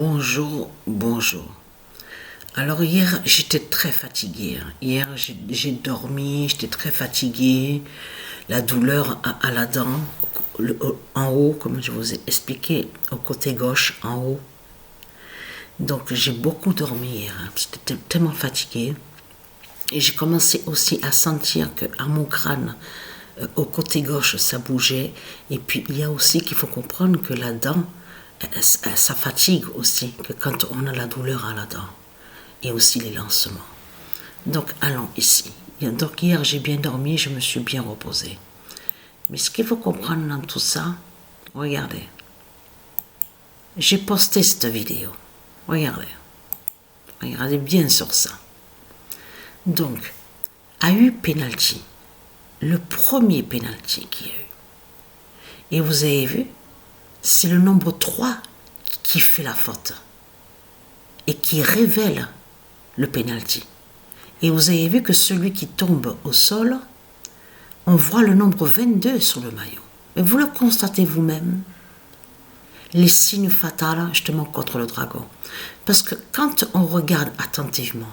Bonjour, bonjour. Alors hier, j'étais très fatiguée. Hier, j'ai dormi, j'étais très fatiguée. La douleur à la dent, en haut, comme je vous ai expliqué, au côté gauche, en haut. Donc j'ai beaucoup dormi hier. J'étais tellement fatiguée. Et j'ai commencé aussi à sentir que à mon crâne, au côté gauche, ça bougeait. Et puis il y a aussi qu'il faut comprendre que la dent, ça fatigue aussi, que quand on a la douleur à la dent. Et aussi les lancements. Donc allons ici. Donc hier j'ai bien dormi, je me suis bien reposée. Mais ce qu'il faut comprendre dans tout ça, regardez. J'ai posté cette vidéo. Regardez. Regardez bien sur ça. Donc, a eu penalty. Le premier penalty qu'il y a eu. Et vous avez vu, c'est le nombre 3 qui fait la faute. Et qui révèle le penalty. Et vous avez vu que celui qui tombe au sol, on voit le nombre 22 sur le maillot. Et vous le constatez vous-même. Les signes fatals, justement, contre le dragon. Parce que quand on regarde attentivement,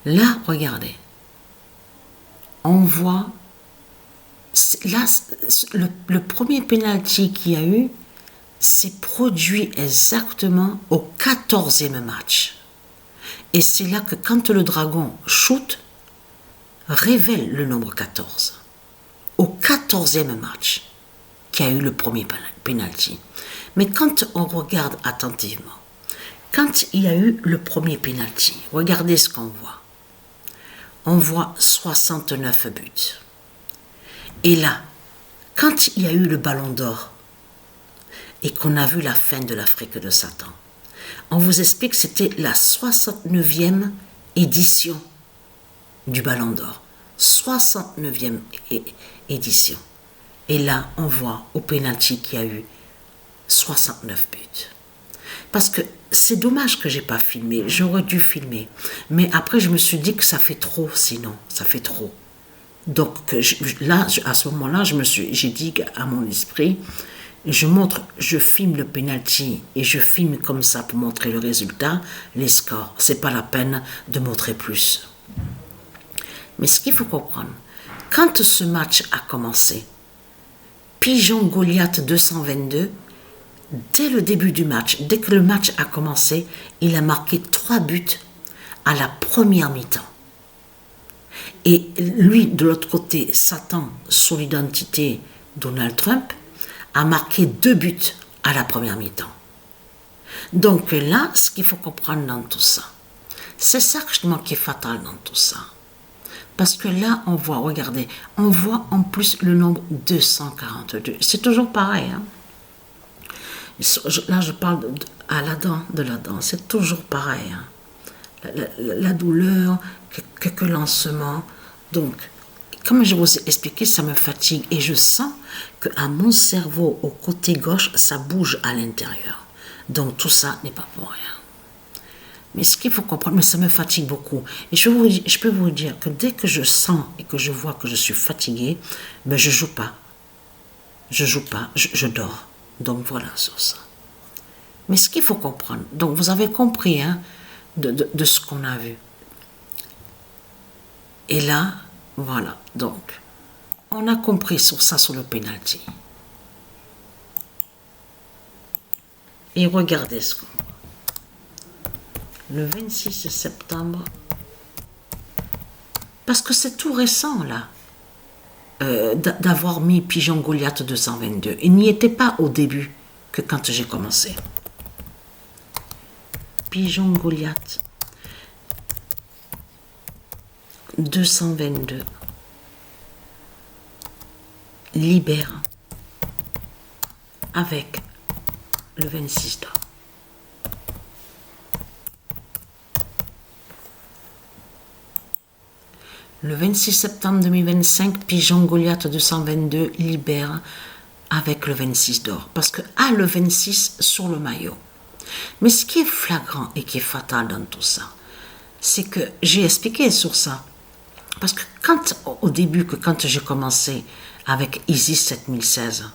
là, regardez, on voit, là, le premier penalty qu'il y a eu, s'est produit exactement au 14e match. Et c'est là que quand le dragon shoot, révèle le nombre 14. Au 14e match, qui a eu le premier penalty. Mais quand on regarde attentivement, quand il y a eu le premier penalty, regardez ce qu'on voit. On voit 69 buts. Et là, quand il y a eu le ballon d'or, et qu'on a vu la fin de l'Afrique de Satan, on vous explique que c'était la 69e édition du Ballon d'Or. 69e édition. Et là, on voit au pénalty qu'il y a eu 69 buts. Parce que c'est dommage que j'ai pas filmé. J'aurais dû filmer. Mais après, je me suis dit que ça fait trop, sinon. Ça fait trop. Donc, là, à ce moment-là, j'ai dit à mon esprit, je filme le penalty et je filme comme ça pour montrer le résultat, les scores. C'est pas la peine de montrer plus. Mais ce qu'il faut comprendre, quand ce match a commencé, Pigeon Goliath 222, dès le début du match, dès que le match a commencé, il a marqué 3 buts à la première mi-temps. Et lui, de l'autre côté, Satan, sur l'identité Donald Trump, a marqué 2 buts à la première mi-temps. Donc là, ce qu'il faut comprendre dans tout ça, c'est ça justement qui est fatal dans tout ça. Parce que là, on voit, regardez, on voit en plus le nombre 242. C'est toujours pareil. Hein? Là, je parle à la dent, de la dent. C'est toujours pareil. Hein? La douleur, quelques lancements. Donc, comme je vous ai expliqué, ça me fatigue et je sens qu'à mon cerveau, au côté gauche, ça bouge à l'intérieur. Donc tout ça n'est pas pour rien. Mais ce qu'il faut comprendre, mais ça me fatigue beaucoup. Et je peux vous dire que dès que je sens et que je vois que je suis fatiguée, ben je joue pas. Je joue pas, je dors. Donc voilà sur ça. Mais ce qu'il faut comprendre, donc vous avez compris hein, de ce qu'on a vu. Et là, voilà, donc, on a compris sur ça, sur le penalty. Et regardez ce qu'on voit. Le 26 septembre, parce que c'est tout récent, là, d'avoir mis Pigeon Goliath 222. Il n'y était pas au début que quand j'ai commencé. Pigeon Goliath 222. Libère avec le 26 d'or. Le 26 septembre 2025, Pigeon Goliath 222 libère avec le 26 d'or. Parce que le 26 sur le maillot. Mais ce qui est flagrant et qui est fatal dans tout ça, c'est que j'ai expliqué sur ça. Parce que au début, quand j'ai commencé avec Isis 7016,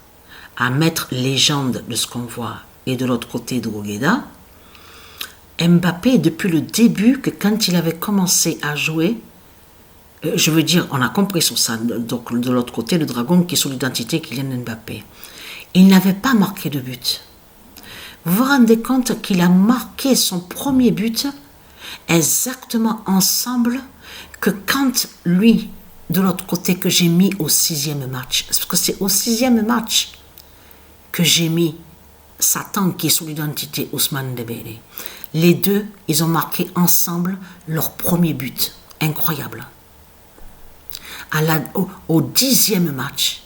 à mettre légende de ce qu'on voit et de l'autre côté Drogheda, Mbappé, depuis le début, que quand il avait commencé à jouer, je veux dire, on a compris sur ça, donc de l'autre côté, le dragon qui est sous l'identité Kylian Mbappé, il n'avait pas marqué de but. Vous vous rendez compte qu'il a marqué son premier but exactement ensemble que quand lui, de l'autre côté, que j'ai mis au 6e match, parce que c'est au 6e match que j'ai mis Satan qui est sous l'identité Ousmane Dembélé. Les deux, ils ont marqué ensemble leur premier but. Incroyable. Au 10e match.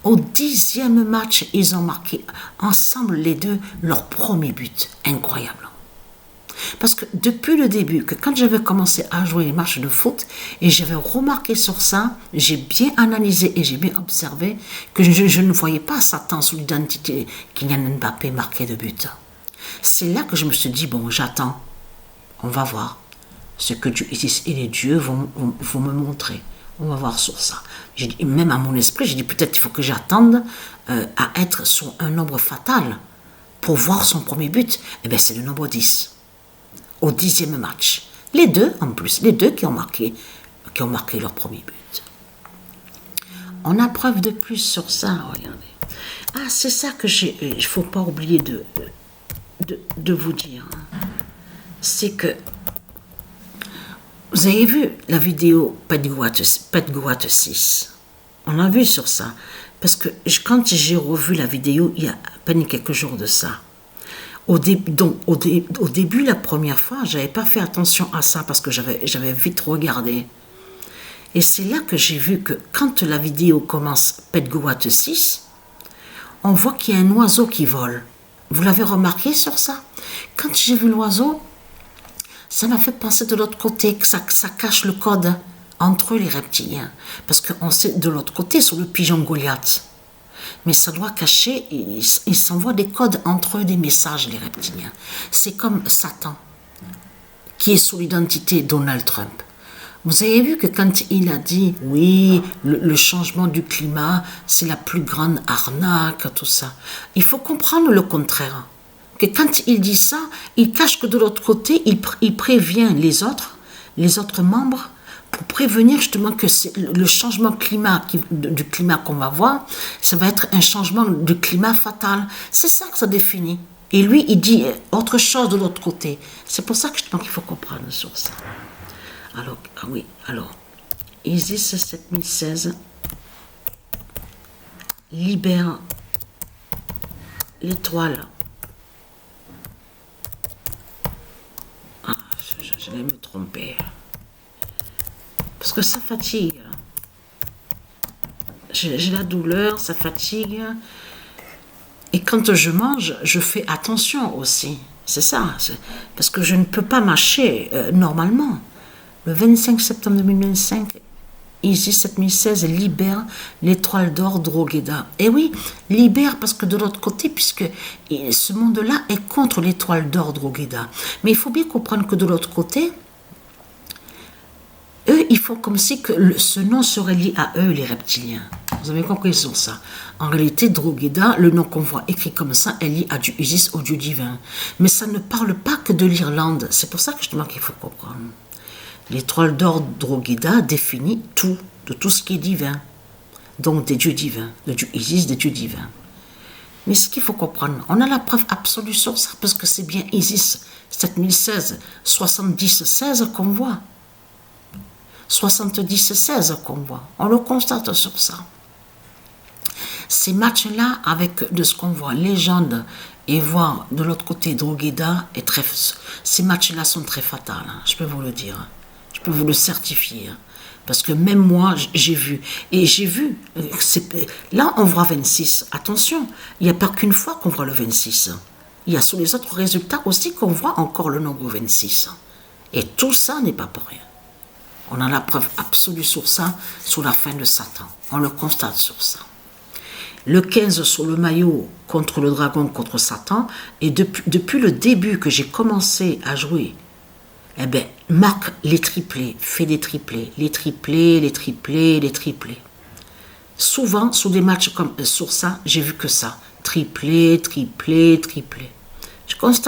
Au 10e match, ils ont marqué ensemble les deux leur premier but. Incroyable. Parce que depuis le début, que quand j'avais commencé à jouer les matchs de foot, et j'avais remarqué sur ça, j'ai bien analysé et j'ai bien observé que je ne voyais pas Satan sous l'identité Kylian Mbappé marqué de but. C'est là que je me suis dit, bon, j'attends, on va voir ce que Dieu et les dieux vont me montrer. On va voir sur ça. Même à mon esprit, j'ai dit peut-être il faut que j'attende à être sur un nombre fatal pour voir son premier but. Eh bien, c'est le nombre 10. Au 10e match. Les deux, en plus, les deux qui ont marqué leur premier but. On a preuve de plus sur ça, regardez. Ah, c'est ça que il ne faut pas oublier de vous dire. C'est que vous avez vu la vidéo Pet-Goat 6. On a vu sur ça. Parce que quand j'ai revu la vidéo, il y a à peine quelques jours de ça. Au début, la première fois, je n'avais pas fait attention à ça parce que j'avais vite regardé. Et c'est là que j'ai vu que quand la vidéo commence Pet-Goat 6, on voit qu'il y a un oiseau qui vole. Vous l'avez remarqué sur ça? Quand j'ai vu l'oiseau, ça m'a fait penser de l'autre côté que ça cache le code entre eux, les reptiliens. Parce qu'on sait de l'autre côté, sur le pigeon Goliath. Mais ça doit cacher, ils s'envoient des codes entre eux, des messages, les reptiliens. C'est comme Satan, qui est sous l'identité Donald Trump. Vous avez vu que quand il a dit, oui, le changement du climat, c'est la plus grande arnaque, tout ça. Il faut comprendre le contraire. Que quand il dit ça, il cache que de l'autre côté, il prévient les autres membres, pour prévenir justement que le changement du climat qu'on va voir, ça va être un changement du climat fatal. C'est ça que ça définit. Et lui, il dit autre chose de l'autre côté. C'est pour ça que justement qu'il faut comprendre sur ça. Alors, Isis 7016 libère l'étoile. Ah, j'allais me tromper. Parce que ça fatigue. J'ai la douleur, ça fatigue. Et quand je mange, je fais attention aussi. C'est ça. Parce que je ne peux pas mâcher normalement. Le 25 septembre 2025, Isis 7016 libère l'étoile d'or Drogheda. Et oui, libère parce que de l'autre côté, puisque ce monde-là est contre l'étoile d'or Drogheda. Mais il faut bien comprendre que de l'autre côté, eux, ils font comme si que ce nom serait lié à eux, les reptiliens. Vous avez compris sur ça. En réalité, Drogheda, le nom qu'on voit écrit comme ça, est lié à du Isis, au dieu divin. Mais ça ne parle pas que de l'Irlande. C'est pour ça que justement qu'il faut comprendre. L'étoile d'or Drogheda définit tout, de tout ce qui est divin. Donc des dieux divins, le dieu Isis, des dieux divins. Mais ce qu'il faut comprendre, on a la preuve absolue sur ça, parce que c'est bien Isis 7016, 7016 qu'on voit. 70-16 qu'on voit. On le constate sur ça. Ces matchs-là, avec de ce qu'on voit, légende, et voir de l'autre côté Drogheda, ces matchs-là sont très fatals, hein, je peux vous le dire. Je peux vous le certifier. Hein, parce que même moi, j'ai vu. Et j'ai vu. Là, on voit 26. Attention, il n'y a pas qu'une fois qu'on voit le 26. Il y a sur les autres résultats aussi qu'on voit encore le nombre 26. Et tout ça n'est pas pour rien. On a la preuve absolue sur ça, sur la fin de Satan. On le constate sur ça. Le 15 sur le maillot contre le dragon, contre Satan. Et depuis le début que j'ai commencé à jouer, eh bien, marque les triplés, fait des triplés, les triplés, les triplés, les triplés. Souvent, sur des matchs comme sur ça, j'ai vu que ça. triplé, triplé, triplé. Je constate